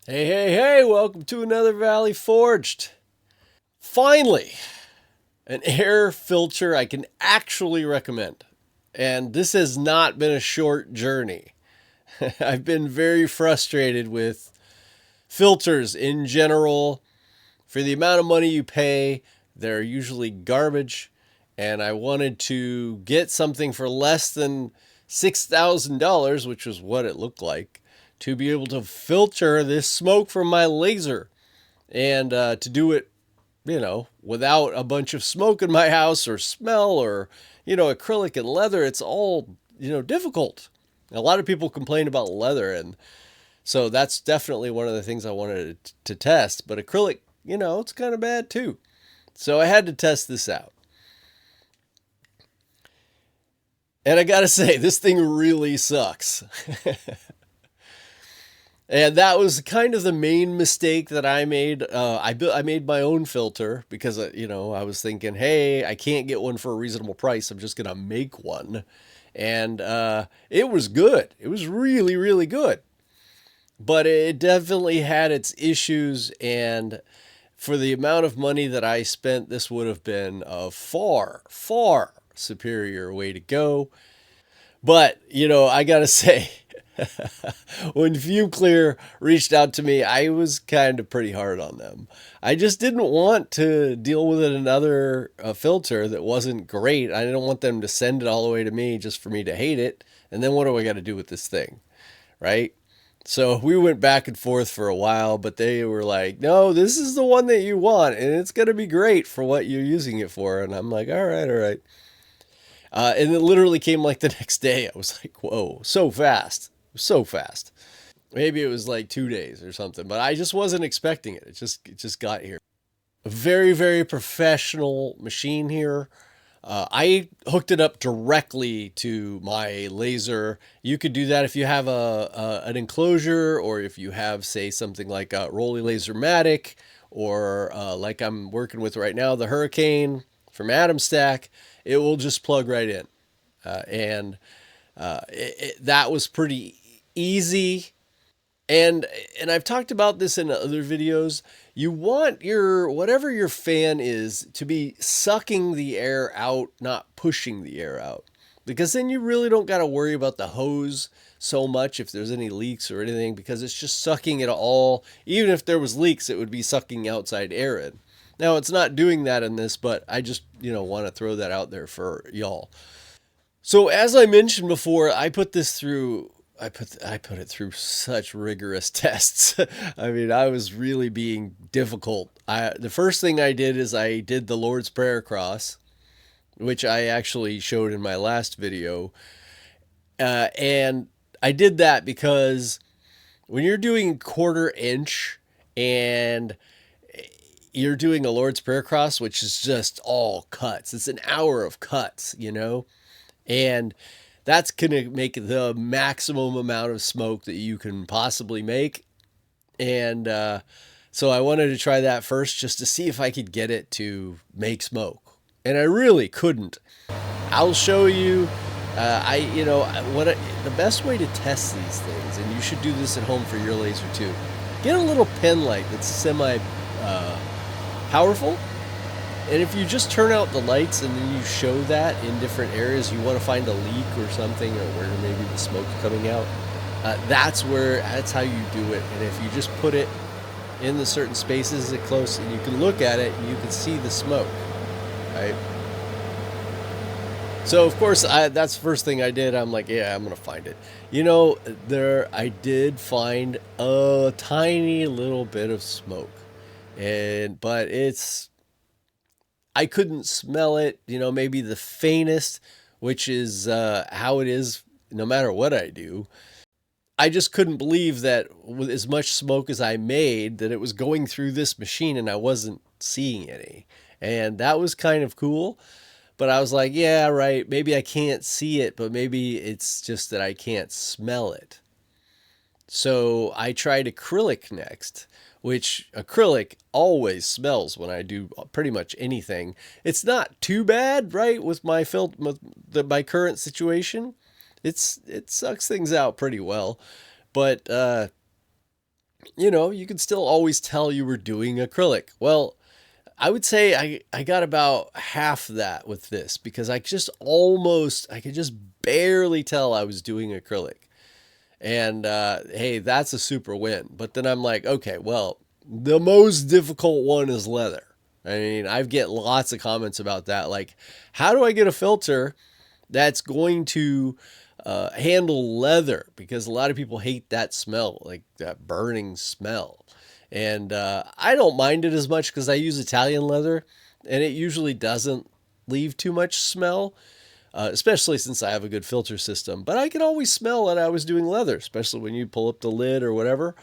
Hey, hey, hey, welcome to another Valley Forged. Finally, an air filter I can actually recommend. And this has not been a short journey. I've been very frustrated with filters in general. For the amount of money you pay, they're usually garbage. And I wanted to get something for less than $6,000, which was what it looked like, to be able to filter this smoke from my laser and to do it, without a bunch of smoke in my house or smell or, acrylic and leather. It's all, difficult. A lot of people complain about leather, and so that's definitely one of the things I wanted to test. But acrylic, it's kind of bad too. So I had to test this out. And I got to say, this thing really sucks. And that was kind of the main mistake that I made. I made my own filter because I was thinking, hey, I can't get one for a reasonable price. I'm just gonna make one, and it was good. It was really really good, but it definitely had its issues. And for the amount of money that I spent, this would have been a far far superior way to go. But I gotta say, when Fumeclear reached out to me, I was kind of pretty hard on them. I just didn't want to deal with another filter that wasn't great. I didn't want them to send it all the way to me just for me to hate it. And then what do I got to do with this thing? Right? So we went back and forth for a while, but they were like, no, this is the one that you want, and it's going to be great for what you're using it for. And I'm like, all right, all right. And it literally came like the next day. I was like, whoa, so fast. So fast. Maybe it was like 2 days or something, but I just wasn't expecting it. It just got here. A very, very professional machine here. I hooked it up directly to my laser. You could do that if you have an enclosure, or if you have, say, something like a Rolly Laser Matic, or like I'm working with right now, the Hurricane from Atom Stack. It will just plug right in, and that was pretty easy. And I've talked about this in other videos. You want your whatever your fan is to be sucking the air out, not pushing the air out. Because then you really don't got to worry about the hose so much if there's any leaks or anything, because it's just sucking it all. Even if there was leaks, it would be sucking outside air in. Now it's not doing that in this, but I just, want to throw that out there for y'all. So as I mentioned before, I put it through such rigorous tests. I mean, I was really being difficult. The first thing I did is I did the Lord's Prayer cross, which I actually showed in my last video. And I did that because when you're doing 1/4 inch and you're doing a Lord's Prayer cross, which is just all cuts, it's an hour of cuts. And that's going to make the maximum amount of smoke that you can possibly make. And so I wanted to try that first just to see if I could get it to make smoke. And I really couldn't. I'll show you. The best way to test these things, and you should do this at home for your laser too. Get a little pen light that's semi powerful, and if you just turn out the lights and then you show that in different areas, you want to find a leak or something, or where maybe the smoke's coming out, that's how you do it. And if you just put it in the certain spaces that close, and you can look at it, and you can see the smoke, right? So of course, that's the first thing I did. I'm like, yeah, I'm gonna find it. I did find a tiny little bit of smoke, but I couldn't smell it. Maybe the faintest, which is how it is no matter what I do. I just couldn't believe that with as much smoke as I made, that it was going through this machine and I wasn't seeing any. And that was kind of cool. But I was like, yeah, right. Maybe I can't see it, but maybe it's just that I can't smell it. So I tried acrylic next, which acrylic always smells when I do pretty much anything. It's not too bad, right, with my current situation. It sucks things out pretty well, but you know, you can still always tell you were doing acrylic. Well, I would say I got about half that with this because I could just barely tell I was doing acrylic. And hey, that's a super win. But then I'm like, okay, well, the most difficult one is leather. I mean, I get lots of comments about that. Like, how do I get a filter that's going to handle leather? Because a lot of people hate that smell, like that burning smell. And I don't mind it as much because I use Italian leather and it usually doesn't leave too much smell, especially since I have a good filter system. But I can always smell that I was doing leather, especially when you pull up the lid or whatever.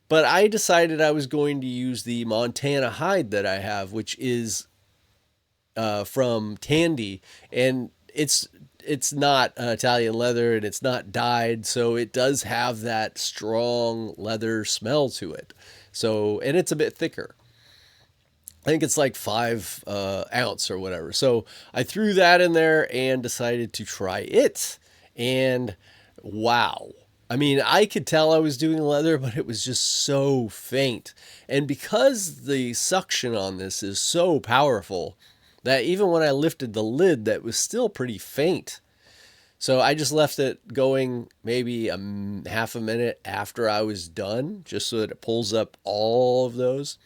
But I decided I was going to use the Montana hide that I have, which is from Tandy, and it's not Italian leather and it's not dyed, so it does have that strong leather smell to it. So, and it's a bit thicker. I think it's like 5 ounce or whatever. So I threw that in there and decided to try it. And wow. I mean, I could tell I was doing leather, but it was just so faint. And because the suction on this is so powerful, that even when I lifted the lid, that was still pretty faint. So I just left it going maybe half a minute after I was done, just so that it pulls up all of those.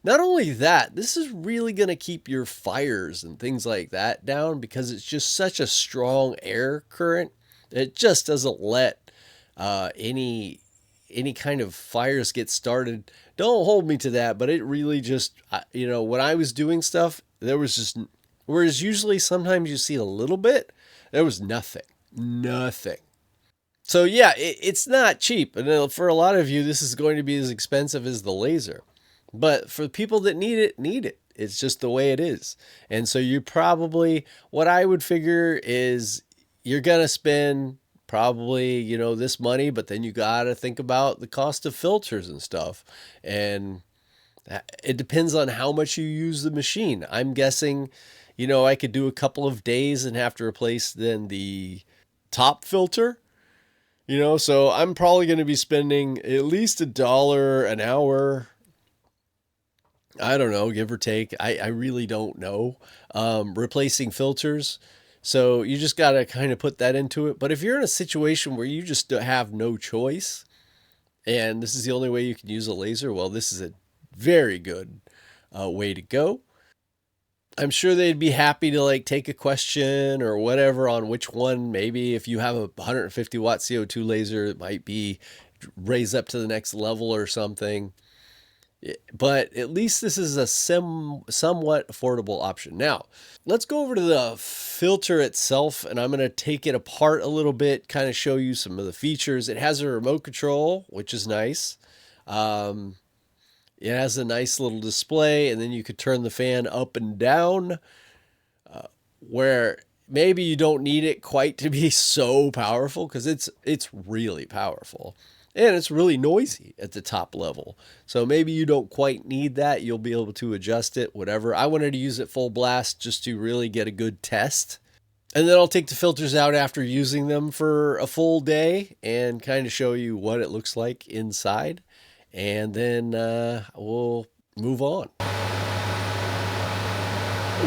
Not only that, this is really going to keep your fires and things like that down because it's just such a strong air current. It just doesn't let any kind of fires get started. Don't hold me to that, but it really just, you know, when I was doing stuff, there was just, whereas usually sometimes you see a little bit, there was nothing. Nothing. So yeah, it's not cheap. And for a lot of you, this is going to be as expensive as the laser. But for people that need it, need it. It's just the way it is. And so you probably, what I would figure is you're going to spend probably, you know, this money, but then you got to think about the cost of filters and stuff. And it depends on how much you use the machine. I'm guessing, you know, I could do a couple of days and have to replace then the top filter. You know, so I'm probably going to be spending at least $1 an hour. I don't know, give or take. I really don't know. Replacing filters. So you just got to kind of put that into it. But if you're in a situation where you just have no choice and this is the only way you can use a laser, well, this is a very good way to go. I'm sure they'd be happy to like take a question or whatever on which one. Maybe if you have a 150 watt CO2 laser, it might be raised up to the next level or something. But at least this is a somewhat affordable option. Now, let's go over to the filter itself, and I'm going to take it apart a little bit, kind of show you some of the features. It has a remote control, which is nice. It has a nice little display, and then you could turn the fan up and down, where maybe you don't need it quite to be so powerful because it's really powerful. And it's really noisy at the top level. So maybe you don't quite need that. You'll be able to adjust it, whatever. I wanted to use it full blast just to really get a good test. And then I'll take the filters out after using them for a full day and kind of show you what it looks like inside. And then we'll move on.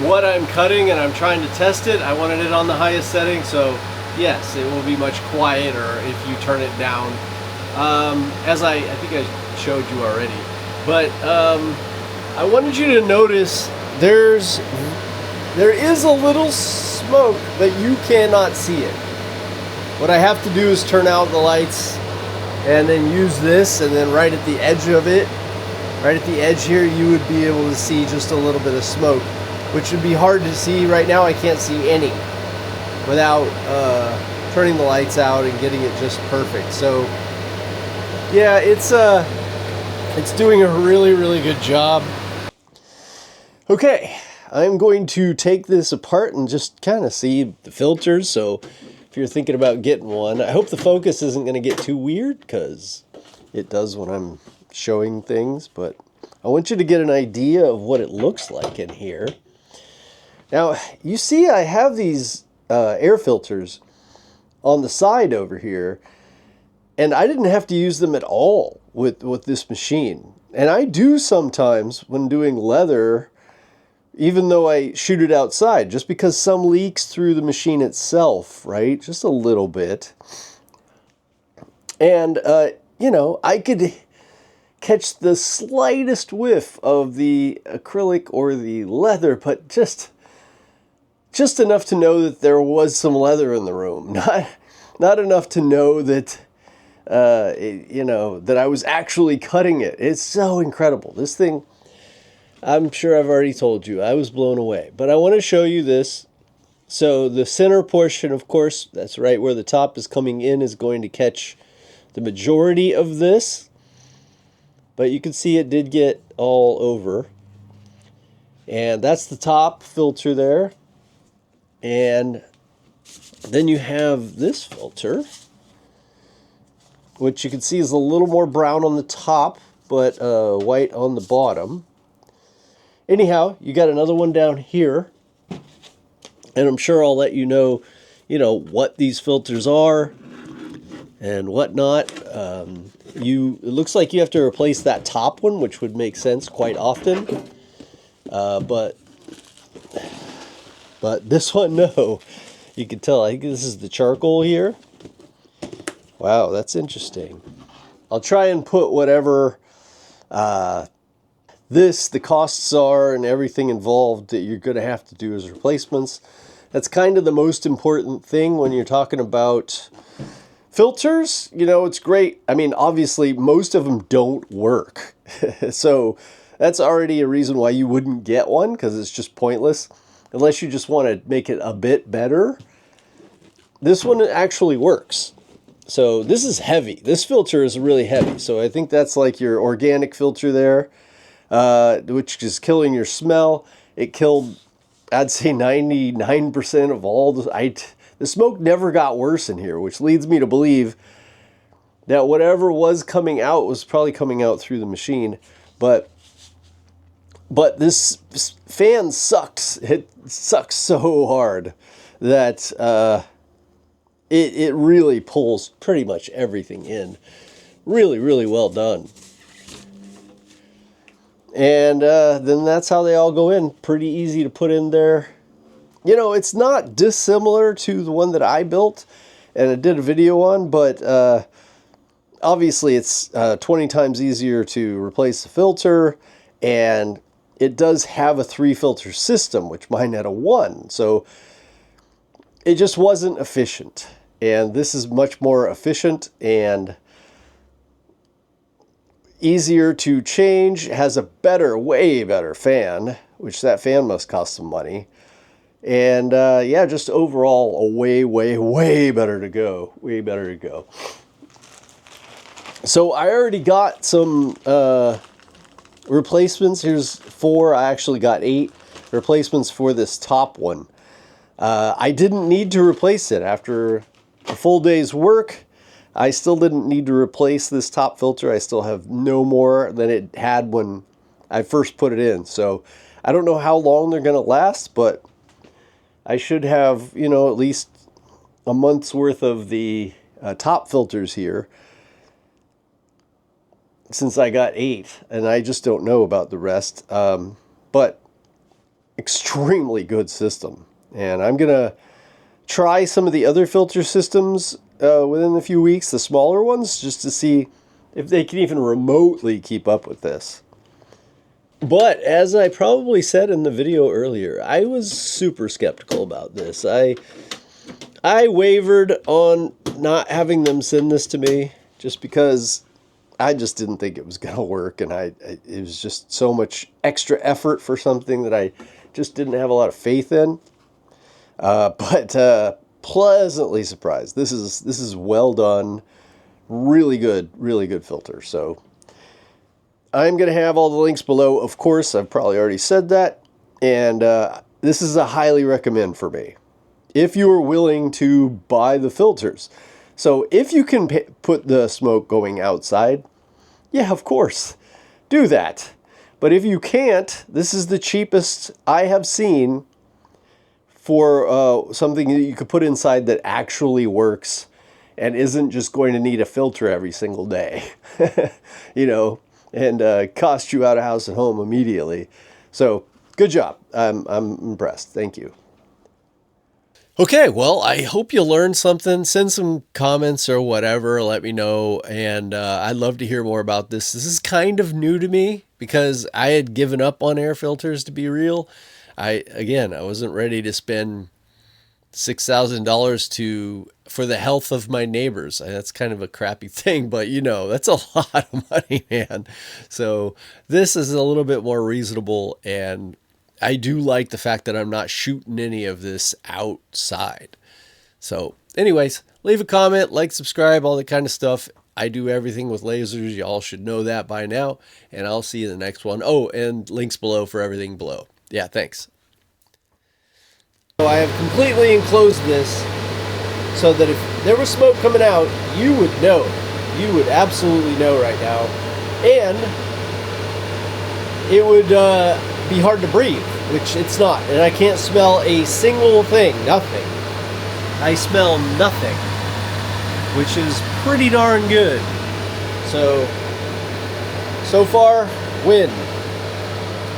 What I'm cutting and I'm trying to test it, I wanted it on the highest setting. So yes, it will be much quieter if you turn it down. As I think I showed you already, but I wanted you to notice there is a little smoke that you cannot see it. What I have to do is turn out the lights and then use this, and then right at the edge of it, right at the edge here, you would be able to see just a little bit of smoke, which would be hard to see. Right now I can't see any without turning the lights out and getting it just perfect. So yeah, it's doing a really, really good job. Okay, I'm going to take this apart and just kind of see the filters. So if you're thinking about getting one, I hope the focus isn't going to get too weird because it does when I'm showing things. But I want you to get an idea of what it looks like in here. Now, you see I have these air filters on the side over here. And I didn't have to use them at all with this machine. And I do sometimes when doing leather, even though I shoot it outside, just because some leaks through the machine itself, right? Just a little bit. And, you know, I could catch the slightest whiff of the acrylic or the leather, but just enough to know that there was some leather in the room. Not enough to know that, you know, that I was actually cutting it. It's so incredible. This thing, I'm sure I've already told you, I was blown away. But I want to show you this. So the center portion, of course, that's right where the top is coming in, is going to catch the majority of this. But you can see it did get all over. And that's the top filter there. And then you have this filter, which you can see is a little more brown on the top, but white on the bottom. Anyhow, you got another one down here. And I'm sure I'll let you know, what these filters are and whatnot. It looks like you have to replace that top one, which would make sense quite often. But this one, no. You can tell, I think this is the charcoal here. Wow, that's interesting. I'll try and put whatever the costs are and everything involved that you're going to have to do as replacements. That's kind of the most important thing when you're talking about filters. It's great. I mean, obviously, most of them don't work. So that's already a reason why you wouldn't get one, because it's just pointless. Unless you just want to make it a bit better. This one actually works. So this is heavy. This filter is really heavy. So I think that's like your organic filter there, which is killing your smell. It killed, I'd say, 99% of all the smoke never got worse in here, which leads me to believe that whatever was coming out was probably coming out through the machine. But this fan sucks. It sucks so hard that it really pulls pretty much everything in. Really, really well done. And then that's how they all go in. Pretty easy to put in there. It's not dissimilar to the one that I built and I did a video on, but obviously it's 20 times easier to replace the filter, and it does have a 3-filter system, which mine had a 1. So it just wasn't efficient. And this is much more efficient and easier to change. It has a better, way better fan, which that fan must cost some money. And yeah, just overall a way, way, way better to go. Way better to go. So I already got some replacements. Here's 4. I actually got 8 replacements for this top one. I didn't need to replace it after a full day's work. I still didn't need to replace this top filter. I still have no more than it had when I first put it in. So I don't know how long they're going to last, but I should have, at least a month's worth of the top filters here, since I got 8, and I just don't know about the rest. But extremely good system. And I'm going to try some of the other filter systems within a few weeks, the smaller ones, just to see if they can even remotely keep up with this. But as I probably said in the video earlier, I was super skeptical about this. I wavered on not having them send this to me just because I just didn't think it was going to work, and it was just so much extra effort for something that I just didn't have a lot of faith in. But pleasantly surprised. This is well done, really good filter. So I'm going to have all the links below. Of course, I've probably already said that, and this is a highly recommend for me if you are willing to buy the filters. So if you can put the smoke going outside, yeah, of course, do that. But if you can't, this is the cheapest I have seen for something that you could put inside that actually works and isn't just going to need a filter every single day, you know, and cost you out of house and home immediately. So good job. I'm impressed. Thank you. Okay, well, I hope you learned something. Send some comments or whatever. Let me know. And I'd love to hear more about this. This is kind of new to me because I had given up on air filters, to be real. I wasn't ready to spend $6,000 for the health of my neighbors. That's kind of a crappy thing, but you know, that's a lot of money, man. So this is a little bit more reasonable, and I do like the fact that I'm not shooting any of this outside. So anyways, leave a comment, like, subscribe, all that kind of stuff. I do everything with lasers. Y'all should know that by now. And I'll see you in the next one. Oh, and links below for everything below. Yeah, thanks. So I have completely enclosed this so that if there was smoke coming out, you would know. You would absolutely know right now. And it would be hard to breathe, which it's not. And I can't smell a single thing, nothing. I smell nothing, which is pretty darn good. So far, win.